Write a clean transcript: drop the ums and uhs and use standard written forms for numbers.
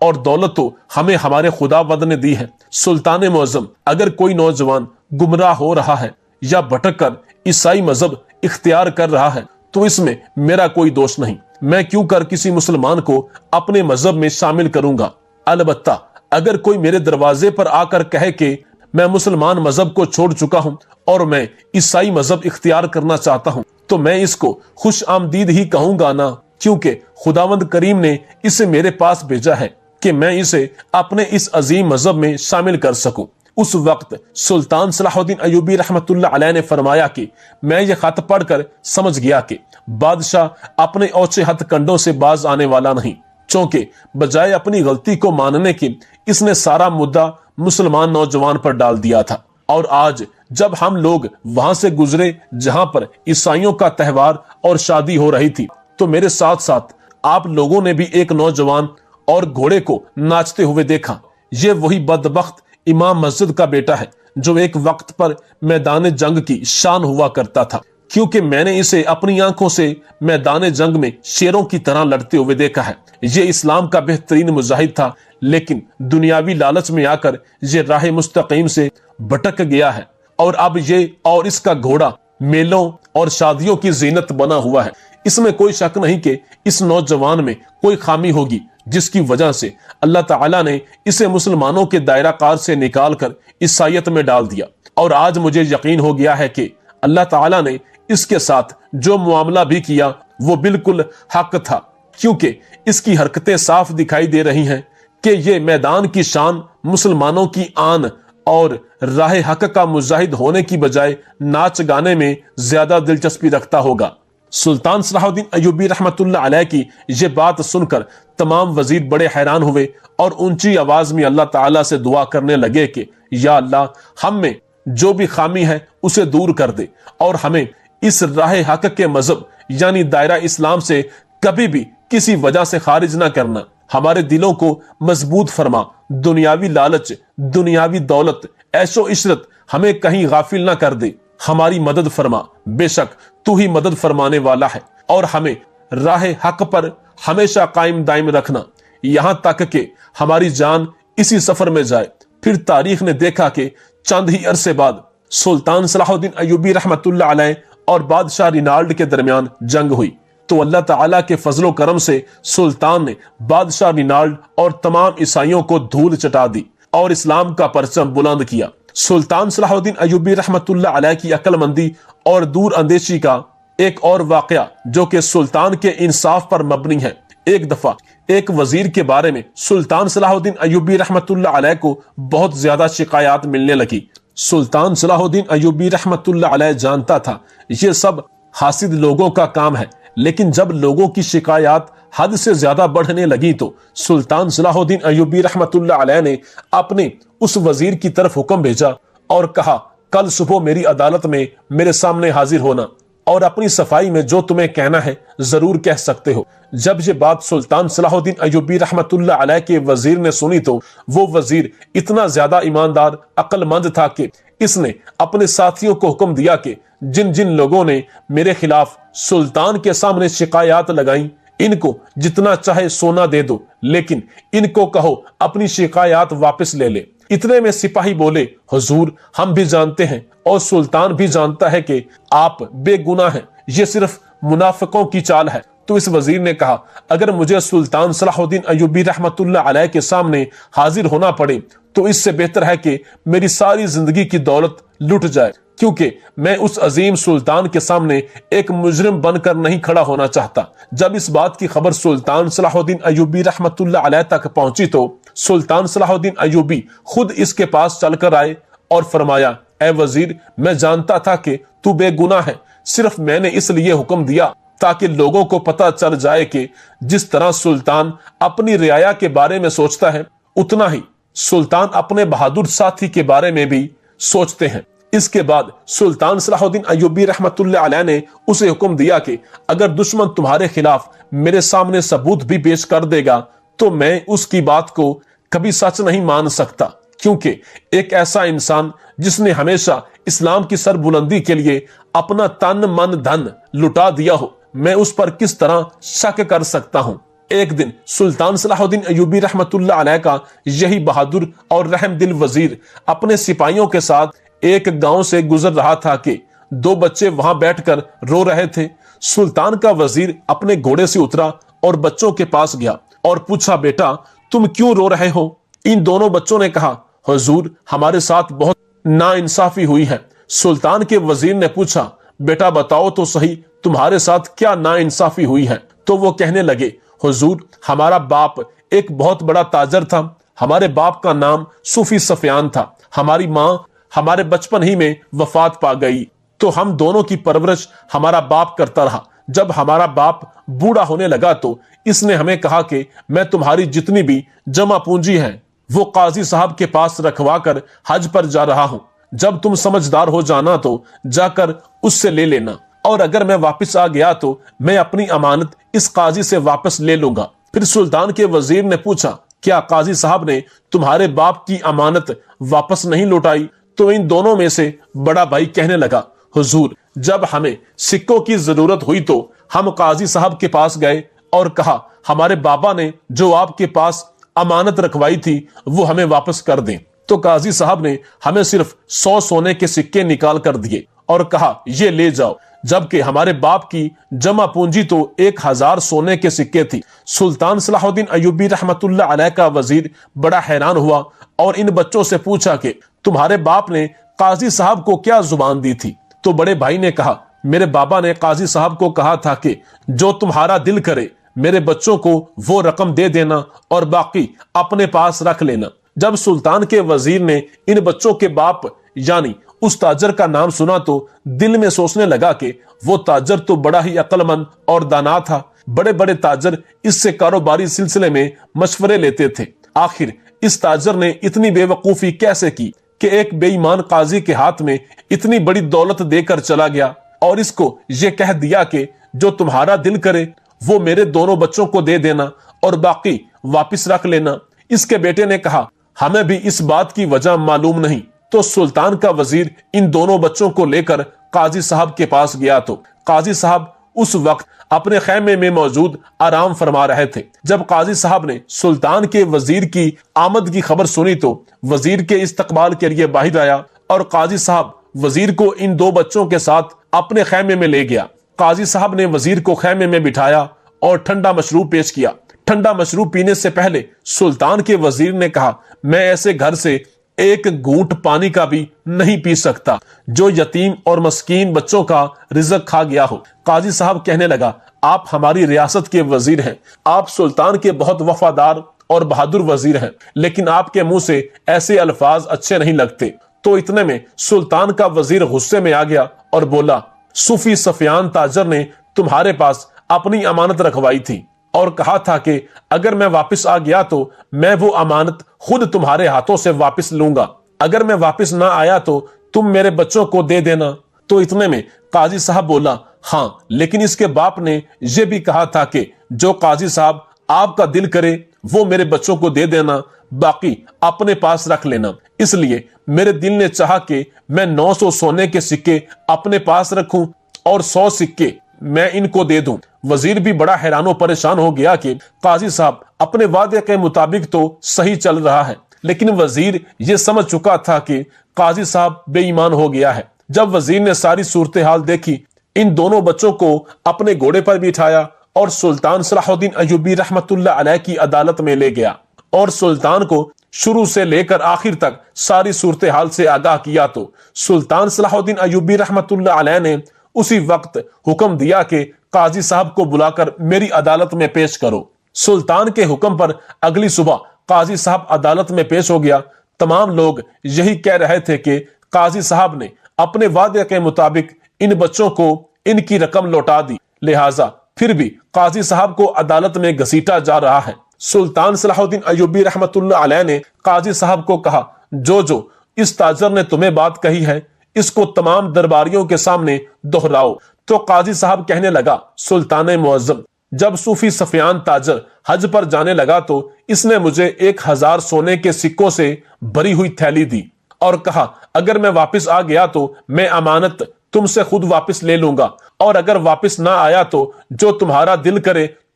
اور دولت تو ہمیں ہمارے خداوند نے دی ہے۔ سلطان معظم، اگر کوئی نوجوان گمراہ ہو رہا ہے یا بھٹک کر عیسائی مذہب اختیار کر رہا ہے تو اس میں میرا کوئی دوش نہیں۔ میں کیوں کر کسی مسلمان کو اپنے مذہب میں شامل کروں گا؟ البتہ اگر کوئی میرے دروازے پر آ کر کہے کہ میں مسلمان مذہب کو چھوڑ چکا ہوں اور میں عیسائی مذہب اختیار کرنا چاہتا ہوں تو میں اس کو خوش آمدید ہی کہوں گا نا، کیونکہ خداوند کریم نے اسے میرے پاس بھیجا ہے کہ میں اسے اپنے اس عظیم مذہب میں شامل کر سکوں۔ اس وقت سلطان صلاح الدین ایوبی رحمت اللہ علیہ نے فرمایا کہ میں یہ خط پڑھ کر سمجھ گیا کہ بادشاہ اپنے اوچھے ہتھ کنڈوں سے باز آنے والا نہیں، چونکہ بجائے اپنی غلطی کو ماننے کے اس نے سارا مدعا مسلمان نوجوان پر ڈال دیا تھا۔ اور آج جب ہم لوگ وہاں سے گزرے جہاں پر عیسائیوں کا تہوار اور شادی ہو رہی تھی تو میرے ساتھ ساتھ آپ لوگوں نے بھی ایک نوجوان اور گھوڑے کو ناچتے ہوئے دیکھا۔ یہ وہی بدبخت امام مسجد کا بیٹا ہے جو ایک وقت پر میدان جنگ کی شان ہوا کرتا تھا، کیونکہ میں نے اسے اپنی آنکھوں سے میدان جنگ میں شیروں کی طرح لڑتے ہوئے دیکھا ہے۔ یہ اسلام کا بہترین مجاہد تھا، لیکن دنیاوی لالچ میں آ کر یہ راہ مستقیم سے بھٹک گیا ہے، اور اب یہ اور اس کا گھوڑا میلوں اور شادیوں کی زینت بنا ہوا ہے۔ اس میں کوئی شک نہیں کہ اس نوجوان میں کوئی خامی ہوگی جس کی وجہ سے اللہ تعالیٰ نے اسے مسلمانوں کے دائرہ کار سے نکال کر عیسائیت میں ڈال دیا۔ اور آج مجھے یقین ہو گیا ہے کہ اللہ تعالیٰ نے اس کے ساتھ جو معاملہ بھی کیا وہ بالکل حق تھا، کیونکہ اس کی حرکتیں صاف دکھائی دے رہی ہیں کہ یہ میدان کی شان، مسلمانوں کی آن اور راہ حق کا مجاہد ہونے کی بجائے ناچ گانے میں زیادہ دلچسپی رکھتا ہوگا۔ سلطان صلاح الدین ایوبی رحمت اللہ علیہ کی یہ بات سن کر تمام وزیر بڑے حیران ہوئے اور اونچی آواز میں اللہ تعالیٰ سے دعا کرنے لگے کہ یا اللہ، ہم میں جو بھی خامی ہے اسے دور کر دے اور ہمیں اس راہ حق کے مذہب یعنی دائرہ اسلام سے کبھی بھی کسی وجہ سے خارج نہ کرنا۔ ہمارے دلوں کو مضبوط فرما، دنیاوی لالچ، دنیاوی دولت، عیش و عشرت ہمیں کہیں غافل نہ کر دے۔ ہماری مدد فرما، بے شک تو ہی مدد فرمانے والا ہے، اور ہمیں راہ حق پر ہمیشہ قائم دائم رکھنا یہاں تک کہ ہماری جان اسی سفر میں جائے۔ پھر تاریخ نے دیکھا کہ چند ہی عرصے بعد سلطان صلاح الدین ایوبی رحمت اللہ علیہ اور بادشاہ رینالڈ کے درمیان جنگ ہوئی، تو اللہ تعالیٰ کے فضل و کرم سے سلطان نے بادشاہ رینالڈ اور تمام عیسائیوں کو دھول چٹا دی اور اسلام کا پرچم بلند کیا۔ سلطان صلاح الدین ایوبی رحمت اللہ علیہ کی عقل مندی اور دور اندیشی کا ایک اور واقعہ جو کہ سلطان کے انصاف پر مبنی ہے۔ ایک دفعہ ایک وزیر کے بارے میں سلطان صلاح الدین ایوبی رحمت اللہ علیہ کو بہت زیادہ شکایات ملنے لگی۔ سلطان صلاح الدین ایوبی رحمت اللہ علیہ جانتا تھا یہ سب حاسد لوگوں کا کام ہے، لیکن جب لوگوں کی شکایات حد سے زیادہ بڑھنے لگی تو سلطان صلاح الدین ایوبی رحمت اللہ علیہ نے اپنے اس وزیر کی طرف حکم بھیجا اور کہا، کل صبح میری عدالت میں میرے سامنے حاضر ہونا اور اپنی صفائی میں جو تمہیں کہنا ہے ضرور کہہ سکتے ہو۔ جب یہ بات سلطان صلاح الدین ایوبی رحمت اللہ علیہ کے وزیر نے سنی تو وہ وزیر اتنا زیادہ ایماندار، عقل مند تھا کہ اس نے اپنے ساتھیوں کو حکم دیا کہ جن جن لوگوں نے میرے خلاف سلطان کے سامنے شکایات لگائیں ان کو جتنا چاہے سونا دے دو، لیکن ان کو کہو اپنی شکایات واپس لے لے۔ اتنے میں سپاہی بولے، حضور ہم بھی جانتے ہیں اور سلطان بھی جانتا ہے کہ آپ بے گناہ ہیں، یہ صرف منافقوں کی چال ہے۔ تو اس وزیر نے کہا، اگر مجھے سلطان صلاح الدین ایوبی رحمت اللہ علیہ کے سامنے حاضر ہونا پڑے تو اس سے بہتر ہے کہ میری ساری زندگی کی دولت لٹ جائے، کیونکہ میں اس عظیم سلطان کے سامنے ایک مجرم بن کر نہیں کھڑا ہونا چاہتا۔ جب اس بات کی خبر سلطان صلاح الدین ایوبی رحمت اللہ علیہ تک پہنچی تو سلطان صلاح الدین ایوبی خود اس کے پاس چل کر آئے اور فرمایا، اے وزیر، میں جانتا تھا کہ تو بے گناہ ہے، صرف میں نے اس لیے حکم دیا تاکہ لوگوں کو پتہ چل جائے کہ جس طرح سلطان اپنی رعایا کے بارے میں سوچتا ہے اتنا ہی سلطان اپنے بہادر ساتھی کے بارے میں بھی سوچتے ہیں۔ اس کے بعد سلطان صلاح الدین ایوبی رحمت اللہ علیہ نے اسے حکم دیا کہ اگر دشمن تمہارے خلاف میرے سامنے ثبوت بھی پیش کر دے گا تو میں اس کی بات کو کبھی سچ نہیں مان سکتا، کیونکہ ایک ایسا انسان جس نے ہمیشہ اسلام کی سربلندی کے لیے اپنا تن من دھن لٹا دیا ہو، میں اس پر کس طرح شک کر سکتا ہوں۔ ایک دن سلطان صلاح الدین ایوبی رحمت اللہ علیہ کا یہی بہادر اور رحم دل وزیر اپنے سپاہیوں کے ساتھ ایک گاؤں سے گزر رہا تھا کہ دو بچے وہاں بیٹھ کر رو رہے تھے۔ سلطان کا وزیر اپنے گھوڑے سے اترا اور بچوں کے پاس گیا اور پوچھا، بیٹا تم کیوں رو رہے ہو؟ ان دونوں بچوں نے کہا، حضور ہمارے ساتھ بہت ناانصافی ہوئی ہے۔ سلطان کے وزیر نے پوچھا، بیٹا بتاؤ تو صحیح تمہارے ساتھ کیا ناانصافی ہوئی ہے؟ تو وہ کہنے لگے، حضور ہمارا باپ ایک بہت بڑا تاجر تھا، ہمارے باپ کا نام صوفی سفیان تھا، ہماری ماں ہمارے بچپن ہی میں وفات پا گئی، تو ہم دونوں کی پرورش ہمارا باپ کرتا رہا۔ جب ہمارا باپ بوڑھا ہونے لگا تو اس نے ہمیں کہا کہ میں تمہاری جتنی بھی جمع پونجی ہے وہ قاضی صاحب کے پاس رکھوا کر حج پر جا رہا ہوں، جب تم سمجھدار ہو جانا تو جا کر اس سے لے لینا، اور اگر میں واپس آ گیا تو میں اپنی امانت اس قاضی سے واپس لے لوں گا۔ پھر سلطان کے وزیر نے پوچھا، کیا قاضی صاحب نے تمہارے باپ کی امانت واپس نہیں لوٹائی؟ تو ان دونوں میں سے بڑا بھائی کہنے لگا، حضور جب ہمیں سکوں کی ضرورت ہوئی تو ہم قاضی صاحب کے پاس گئے اور کہا، ہمارے بابا نے جو آپ کے پاس امانت رکھوائی تھی وہ ہمیں واپس کر دیں۔ تو قاضی صاحب نے ہمیں صرف 100 سونے کے سکے نکال کر دیے اور کہا، یہ لے جاؤ، جبکہ ہمارے باپ کی جمع پونجی تو 1000 سونے کے سکے تھی۔ سلطان صلاح الدین ایوبی رحمت اللہ علیہ کا وزیر بڑا حیران ہوا اور ان بچوں سے پوچھا کہ تمہارے باپ نے قاضی صاحب کو کیا زبان دی تھی؟ تو بڑے بھائی نے کہا، میرے بابا نے قاضی صاحب کو کہا تھا کہ جو تمہارا دل کرے میرے بچوں کو وہ رقم دے دینا اور باقی اپنے پاس رکھ لینا۔ جب سلطان کے وزیر نے ان بچوں کے باپ یعنی اس تاجر کا نام سنا تو دل میں سوچنے لگا کہ وہ تاجر تو بڑا ہی عقل مند اور دانا تھا، بڑے بڑے تاجر اس سے کاروباری سلسلے میں مشورے لیتے تھے، آخر اس تاجر نے اتنی بے وقوفی کیسے کی کہ ایک بے ایمان قاضی کے ہاتھ میں اتنی بڑی دولت دے کر چلا گیا اور اس کو یہ کہہ دیا کہ جو تمہارا دل کرے وہ میرے دونوں بچوں کو دے دینا اور باقی واپس رکھ لینا۔ اس کے بیٹے نے کہا، ہمیں بھی اس بات کی وجہ معلوم نہیں۔ تو سلطان کا وزیر ان دونوں بچوں کو لے کر قاضی صاحب کے پاس گیا تو قاضی صاحب اس وقت اپنے خیمے میں موجود آرام فرما رہے تھے۔ جب قاضی صاحب نے سلطان کے وزیر کی آمد کی خبر سنی تو وزیر کے استقبال کے لیے باہر آیا اور قاضی صاحب وزیر کو ان دو بچوں کے ساتھ اپنے خیمے میں لے گیا۔ قاضی صاحب نے وزیر کو خیمے میں بٹھایا اور ٹھنڈا مشروب پیش کیا۔ ٹھنڈا مشروب پینے سے پہلے سلطان کے وزیر نے کہا، میں ایسے گھر سے ایک گھونٹ پانی کا بھی نہیں پی سکتا جو یتیم اور مسکین بچوں کا رزق کھا گیا ہو۔ قاضی صاحب کہنے لگا، آپ ہماری ریاست کے وزیر ہیں، آپ سلطان کے بہت وفادار اور بہادر وزیر ہیں، لیکن آپ کے منہ سے ایسے الفاظ اچھے نہیں لگتے۔ تو اتنے میں سلطان کا وزیر غصے میں آ گیا اور بولا، صوفی سفیان تاجر نے تمہارے پاس اپنی امانت رکھوائی تھی اور کہا تھا کہ اگر میں واپس آ گیا تو میں وہ امانت خود تمہارے ہاتھوں سے واپس لوں گا، اگر میں واپس نہ آیا تو تم میرے بچوں کو دے دینا۔ تو اتنے میں قاضی صاحب بولا، ہاں لیکن اس کے باپ نے یہ بھی کہا تھا کہ جو قاضی صاحب آپ کا دل کرے وہ میرے بچوں کو دے دینا، باقی اپنے پاس رکھ لینا۔ اس لیے میرے دل نے چاہا کہ میں 900 سونے کے سکے اپنے پاس رکھوں اور 100 سکے میں ان کو دے دوں۔ وزیر بھی بڑا حیران و پریشان ہو گیا کہ قاضی صاحب اپنے وعدے کے مطابق تو صحیح چل رہا ہے، لیکن وزیر یہ سمجھ چکا تھا کہ قاضی صاحب بے ایمان ہو گیا ہے۔ جب وزیر نے ساری صورتحال دیکھی، ان دونوں بچوں کو اپنے گھوڑے پر بٹھایا اور سلطان صلاح الدین ایوبی رحمت اللہ علیہ کی عدالت میں لے گیا اور سلطان کو شروع سے لے کر آخر تک ساری صورتحال سے آگاہ کیا تو سلطان صلاح الدین ایوبی رحمت اللہ علیہ نے اسی وقت حکم دیا کہ قاضی صاحب کو بلا کر میری عدالت میں پیش کرو۔ سلطان کے حکم پر اگلی صبح قاضی صاحب عدالت میں پیش ہو گیا۔ تمام لوگ یہی کہہ رہے تھے کہ قاضی صاحب نے اپنے وعدے کے مطابق ان بچوں کو ان کی رقم لوٹا دی، لہٰذا پھر بھی قاضی صاحب کو عدالت میں گھسیٹا جا رہا ہے۔ سلطان صلاح الدین ایوبی رحمت اللہ علیہ نے قاضی صاحب کو کہا، جو اس تاجر نے تمہیں بات کہی ہے اس کو تمام درباریوں کے سامنے دہراؤ۔ تو قاضی صاحب کہنے لگا، سلطان معظم، جب صوفی سفیان تاجر حج پر جانے لگا تو اس نے مجھے 1000 سونے کے سکوں سے بھری ہوئی تھیلی دی اور کہا، اگر میں واپس آ گیا تو میں امانت تم سے خود واپس لے لوں گا، اور اگر واپس نہ آیا تو جو تمہارا دل کرے